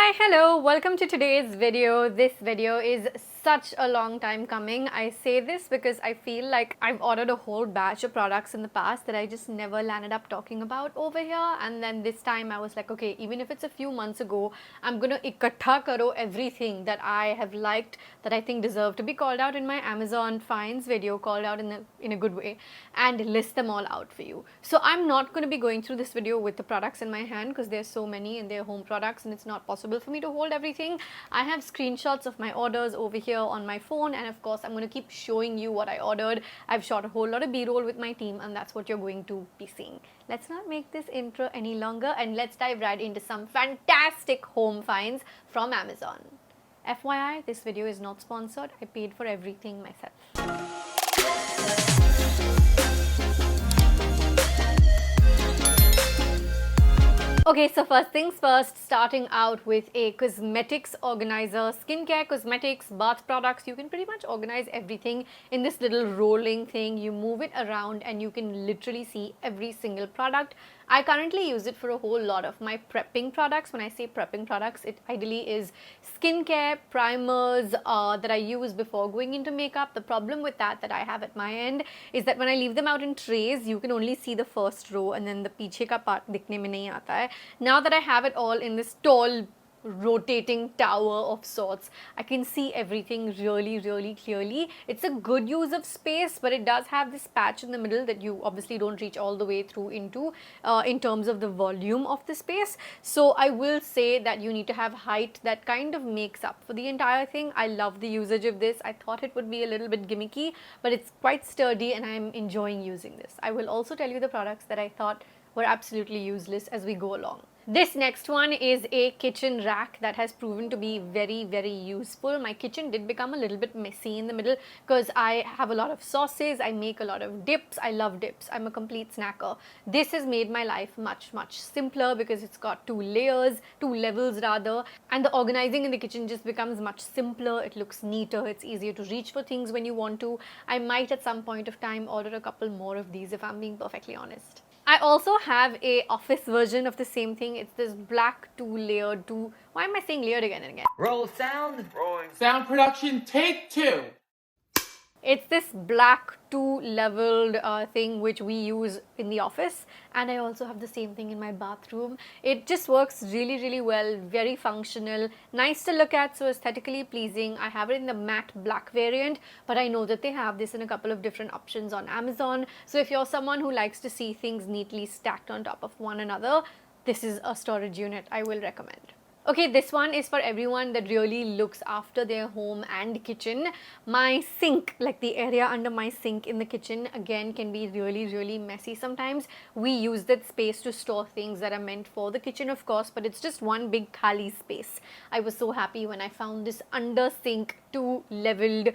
Hi, hello, welcome to today's video. This video is such a long time coming. I say this because I feel like I've ordered a whole batch of products in the past that I just never landed up talking about over here, and then this time I was like, okay, even if it's a few months ago, I'm gonna ikattha karo everything that I have liked that I think deserve to be called out in my Amazon finds video, called out in a good way, and list them all out for you. So I'm not going to be going through this video with the products in my hand because there's so many and they're home products and it's not possible for me to hold everything. I have screenshots of my orders over here on my phone, and of course I'm going to keep showing you what I ordered. I've shot a whole lot of b-roll with my team, and that's what you're going to be seeing. Let's not make this intro any longer and let's dive right into some fantastic home finds from Amazon. FYI, this video is not sponsored. I paid for everything myself. Okay, so first things first, starting out with a cosmetics organizer. Skincare, cosmetics, bath products, you can pretty much organize everything in this little rolling thing. You move it around and you can literally see every single product. I currently use it for a whole lot of my prepping products. When I say prepping products, it ideally is skincare, primers that I use before going into makeup. The problem with that I have at my end is that when I leave them out in trays, you can only see the first row and then the पीछे का part दिखने में नहीं आता है. Now that I have it all in this tall rotating tower of sorts, I can see everything really clearly. It's a good use of space, but it does have this patch in the middle that you obviously don't reach all the way through into in terms of the volume of the space. So I will say that you need to have height that kind of makes up for the entire thing. I love the usage of this. I thought it would be a little bit gimmicky, but it's quite sturdy and I'm enjoying using this. I will also tell you the products that I thought were absolutely useless as we go along. This next one is a kitchen rack that has proven to be very useful. My kitchen did become a little bit messy in the middle because I have a lot of sauces, I make a lot of dips, I love dips, I'm a complete snacker. This has made my life much simpler because it's got two levels rather, and the organizing in the kitchen just becomes much simpler. It looks neater, it's easier to reach for things when you want to. I might at some point of time order a couple more of these if I'm being perfectly honest. I also have a office version of the same thing. It's this black two-layered why am I saying layered again and again? Roll sound. Rolling. Sound production, take two. It's this black two-leveled thing which we use in the office, and I also have the same thing in my bathroom. It just works really well, very functional, nice to look at, so aesthetically pleasing. I have it in the matte black variant, but I know that they have this in a couple of different options on Amazon. So if you're someone who likes to see things neatly stacked on top of one another, this is a storage unit I will recommend. Okay, this one is for everyone that really looks after their home and kitchen. My sink, like the area under my sink in the kitchen, again can be really messy sometimes. We use that space to store things that are meant for the kitchen, of course, but it's just one big khali space. I was so happy when I found this under sink two-leveled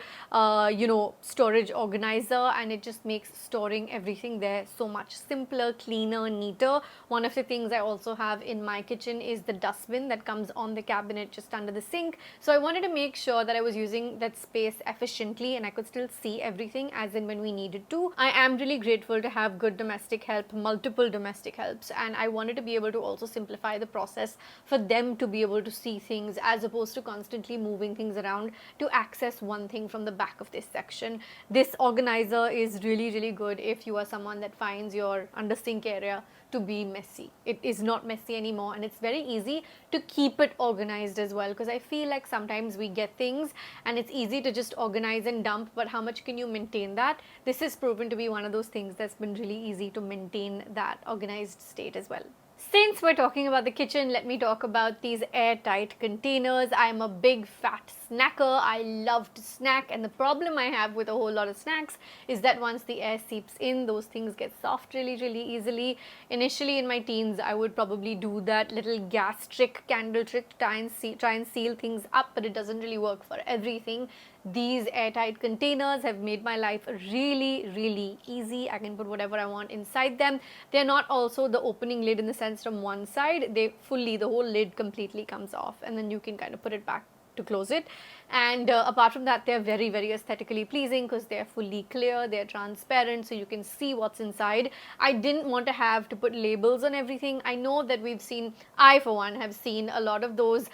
storage organizer, and it just makes storing everything there so much simpler, cleaner, neater. One of the things I also have in my kitchen is the dustbin that comes on the cabinet just under the sink. So I wanted to make sure that I was using that space efficiently and I could still see everything as in when we needed to. I am really grateful to have good domestic help, multiple domestic helps, and I wanted to be able to also simplify the process for them to be able to see things as opposed to constantly moving things around to access one thing from the back of this section. This organizer is really good if you are someone that finds your under sink area to be messy. It is not messy anymore, and it's very easy to keep it organized as well, because I feel like sometimes we get things and it's easy to just organize and dump, but how much can you maintain that? This has proven to be one of those things that's been really easy to maintain that organized state as well. Since we're talking about the kitchen, let me talk about these airtight containers. I'm a big fat snacker. I love to snack, and the problem I have with a whole lot of snacks is that once the air seeps in, those things get soft really easily. Initially in my teens, I would probably do that little gas trick, candle trick, try and seal things up, but it doesn't really work for everything. These airtight containers have made my life really easy. I can put whatever I want inside them. They're not also the opening lid in the sense from one side. The whole lid completely comes off, and then you can kind of put it back to close it. And apart from that, they're very, very aesthetically pleasing because they're fully clear, they're transparent, so you can see what's inside. I didn't want to have to put labels on everything. I know that I for one have seen a lot of those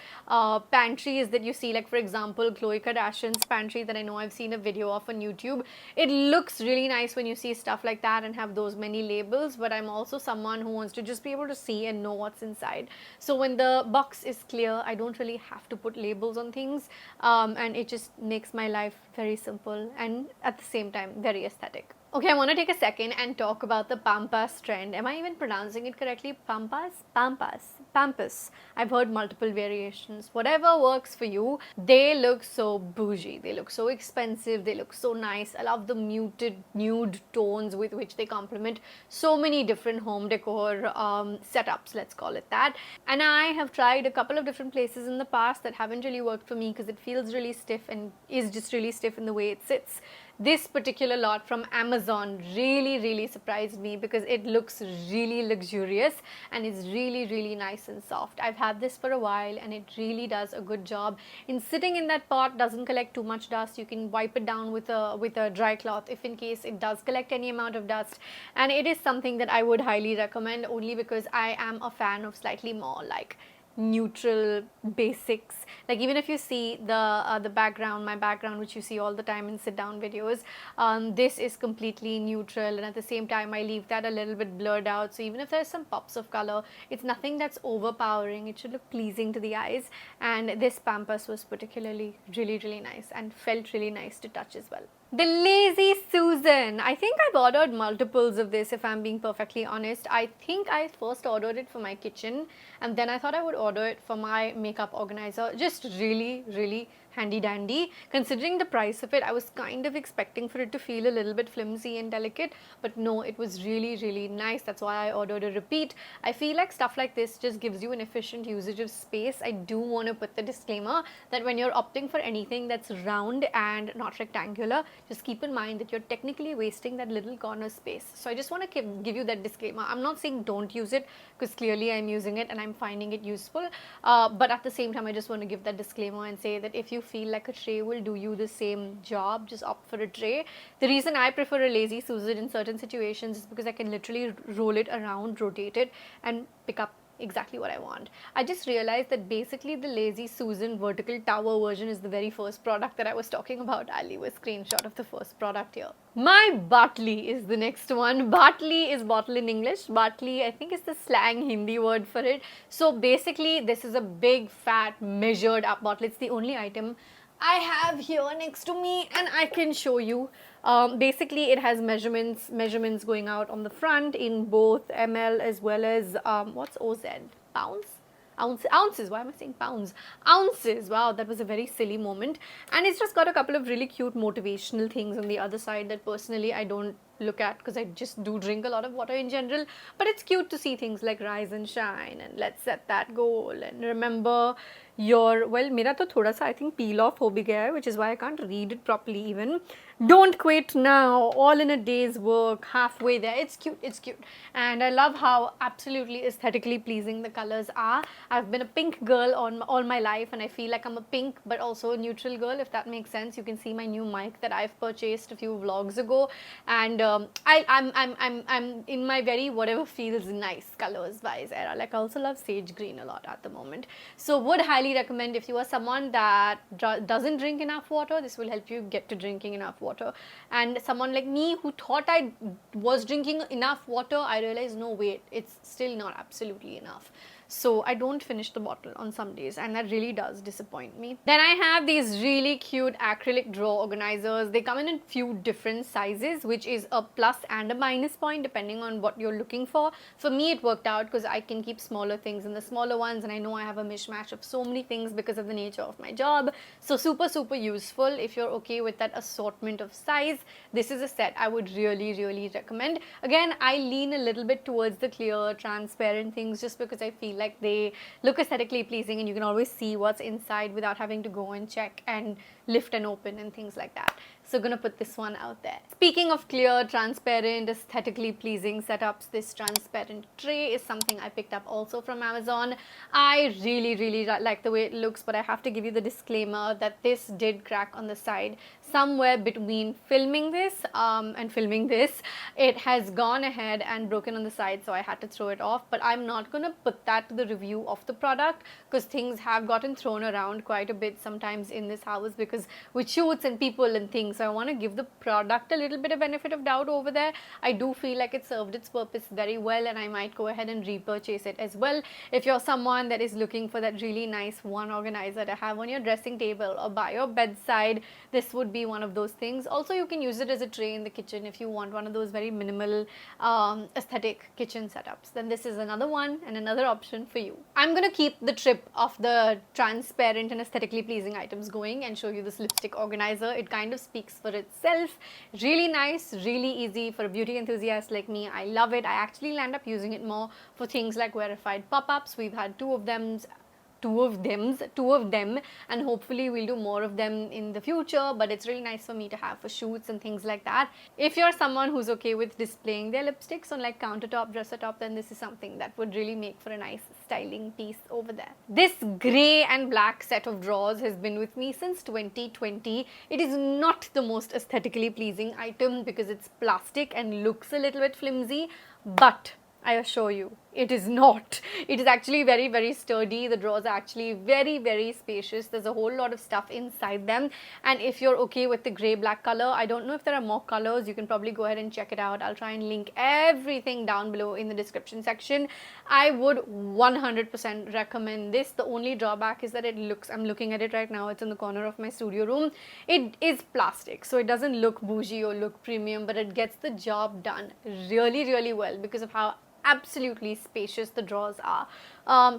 pantries that you see, like for example, Khloe Kardashian's pantry that I know I've seen a video of on YouTube. It looks really nice when you see stuff like that and have those many labels, but I'm also someone who wants to just be able to see and know what's inside. So when the box is clear, I don't really have to put labels on things, and it just makes my life very simple and at the same time very aesthetic. Okay, I want to take a second and talk about the Pampers trend. Am I even pronouncing it correctly? Pampers? Pampers. Pampers. I've heard multiple variations. Whatever works for you. They look so bougie. They look so expensive. They look so nice. I love the muted nude tones with which they complement so many different home decor setups, let's call it that. And I have tried a couple of different places in the past that haven't really worked for me because it feels really stiff and is just really stiff in the way it sits. This particular lot from Amazon really surprised me because it looks really luxurious and is really nice and soft. I've had this for a while and it really does a good job in sitting in that pot, doesn't collect too much dust. You can wipe it down with a dry cloth if in case it does collect any amount of dust, and it is something that I would highly recommend only because I am a fan of slightly more like neutral basics. Like even if you see the background, my background, which you see all the time in sit down videos, this is completely neutral, and at the same time I leave that a little bit blurred out, so even if there's some pops of color, it's nothing that's overpowering. It should look pleasing to the eyes, and this Pampers was particularly really nice and felt really nice to touch as well. The Lazy Susan. I think I've ordered multiples of this, if I'm being perfectly honest. I think I first ordered it for my kitchen and then I thought I would order it for my makeup organizer. Just really handy dandy. Considering the price of it, I was kind of expecting for it to feel a little bit flimsy and delicate, but no, it was really nice. That's why I ordered a repeat. I feel like stuff like this just gives you an efficient usage of space. I do want to put the disclaimer that when you're opting for anything that's round and not rectangular, just keep in mind that you're technically wasting that little corner space. So I just want to give you that disclaimer. I'm not saying don't use it because clearly I'm using it and I'm finding it useful, but at the same time I just want to give that disclaimer and say that if you feel like a tray will do you the same job, just opt for a tray. The reason I prefer a Lazy Susan in certain situations is because I can literally roll it around, rotate it and pick up exactly what I want. I just realized that basically the Lazy Susan vertical tower version is the very first product that I was talking about. I'll leave a screenshot of the first product here. My Bartley is the next one. Bartley is bottle in English. Bartley, I think, is the slang Hindi word for it. So basically this is a big fat measured up bottle. It's the only item I have here next to me and I can show you. Basically it has measurements going out on the front in both ml as well as what's OZ? Pounds? Ounces, why am I saying pounds? Ounces, wow, that was a very silly moment. And it's just got a couple of really cute motivational things on the other side that personally I don't look at because I just do drink a lot of water in general, but it's cute to see things like rise and shine and let's set that goal and remember your, well, mera to thoda sa I think peel off ho bhi gaya hai, which is why I can't read it properly even. Don't quit now, all in a day's work, halfway there. It's cute and I love how absolutely aesthetically pleasing the colors are. I've been a pink girl all my life and I feel like I'm a pink but also a neutral girl, if that makes sense. You can see my new mic that I've purchased a few vlogs ago, and I'm in my very whatever feels nice colors wise era. Like I also love sage green a lot at the moment, so would highly recommend if you are someone that doesn't drink enough water. This will help you get to drinking enough water, and someone like me who thought I was drinking enough water, I realized no, wait, it's still not absolutely enough. So I don't finish the bottle on some days and that really does disappoint me. Then I have these really cute acrylic drawer organizers. They come in a few different sizes, which is a plus and a minus point depending on what you're looking for. For me it worked out because I can keep smaller things in the smaller ones, and I know I have a mishmash of so many things because of the nature of my job. So super useful if you're okay with that assortment of size. This is a set I would really recommend. Again, I lean a little bit towards the clear transparent things just because I feel like they look aesthetically pleasing and you can always see what's inside without having to go and check and lift and open and things like that. So gonna put this one out there. Speaking of clear, transparent, aesthetically pleasing setups, this transparent tray is something I picked up also from Amazon. I really like the way it looks, but I have to give you the disclaimer that this did crack on the side. Somewhere between filming this and filming this, it has gone ahead and broken on the side, so I had to throw it off. But I'm not gonna put that to the review of the product, because things have gotten thrown around quite a bit sometimes in this house because with shoots and people and things. So I want to give the product a little bit of benefit of doubt over there. I do feel like it served its purpose very well, and I might go ahead and repurchase it as well. If you're someone that is looking for that really nice one organizer to have on your dressing table or by your bedside, this would be one of those things. Also, you can use it as a tray in the kitchen if you want one of those very minimal aesthetic kitchen setups. Then this is another one and another option for you. I'm going to keep the trip of the transparent and aesthetically pleasing items going and show you this lipstick organizer. It kind of speaks for itself. Really nice, really easy for a beauty enthusiast like me. I love it. I actually land up using it more for things like verified pop-ups. We've had two of them, and hopefully we'll do more of them in the future, but it's really nice for me to have for shoots and things like that. If you're someone who's okay with displaying their lipsticks on like countertop, dresser top, then this is something that would really make for a nice styling piece over there. This grey and black set of drawers has been with me since 2020. It is not the most aesthetically pleasing item because it's plastic and looks a little bit flimsy, but I assure you, it is not. It is actually very sturdy. The drawers are actually very spacious. There's a whole lot of stuff inside them. And if you're okay with the grey black color, I don't know if there are more colors. You can probably go ahead and check it out. I'll try and link everything down below in the description section. I would 100% recommend this. The only drawback is that it looks, I'm looking at it right now, it's in the corner of my studio room. It is plastic, so it doesn't look bougie or look premium, but it gets the job done really well because of how absolutely spacious the drawers are.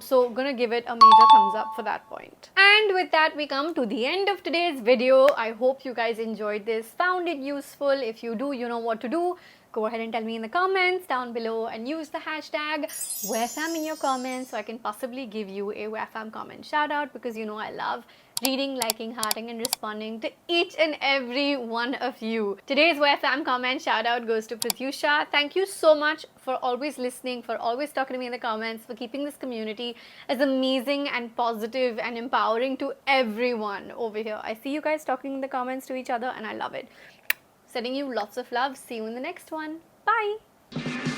So gonna give it a major thumbs up for that point. And with that, we come to the end of today's video. I hope you guys enjoyed this, found it useful. If you do, you know what to do. Go ahead and tell me in the comments down below and use the hashtag WearFam in your comments so I can possibly give you a WearFam comment shout out, because you know I love reading, liking, hearting and responding to each and every one of you. Today's WearFam comment shout out goes to Pratyusha. Thank you so much for always listening, for always talking to me in the comments, for keeping this community as amazing and positive and empowering to everyone over here. I see you guys talking in the comments to each other and I love it. Sending you lots of love. See you in the next one. Bye.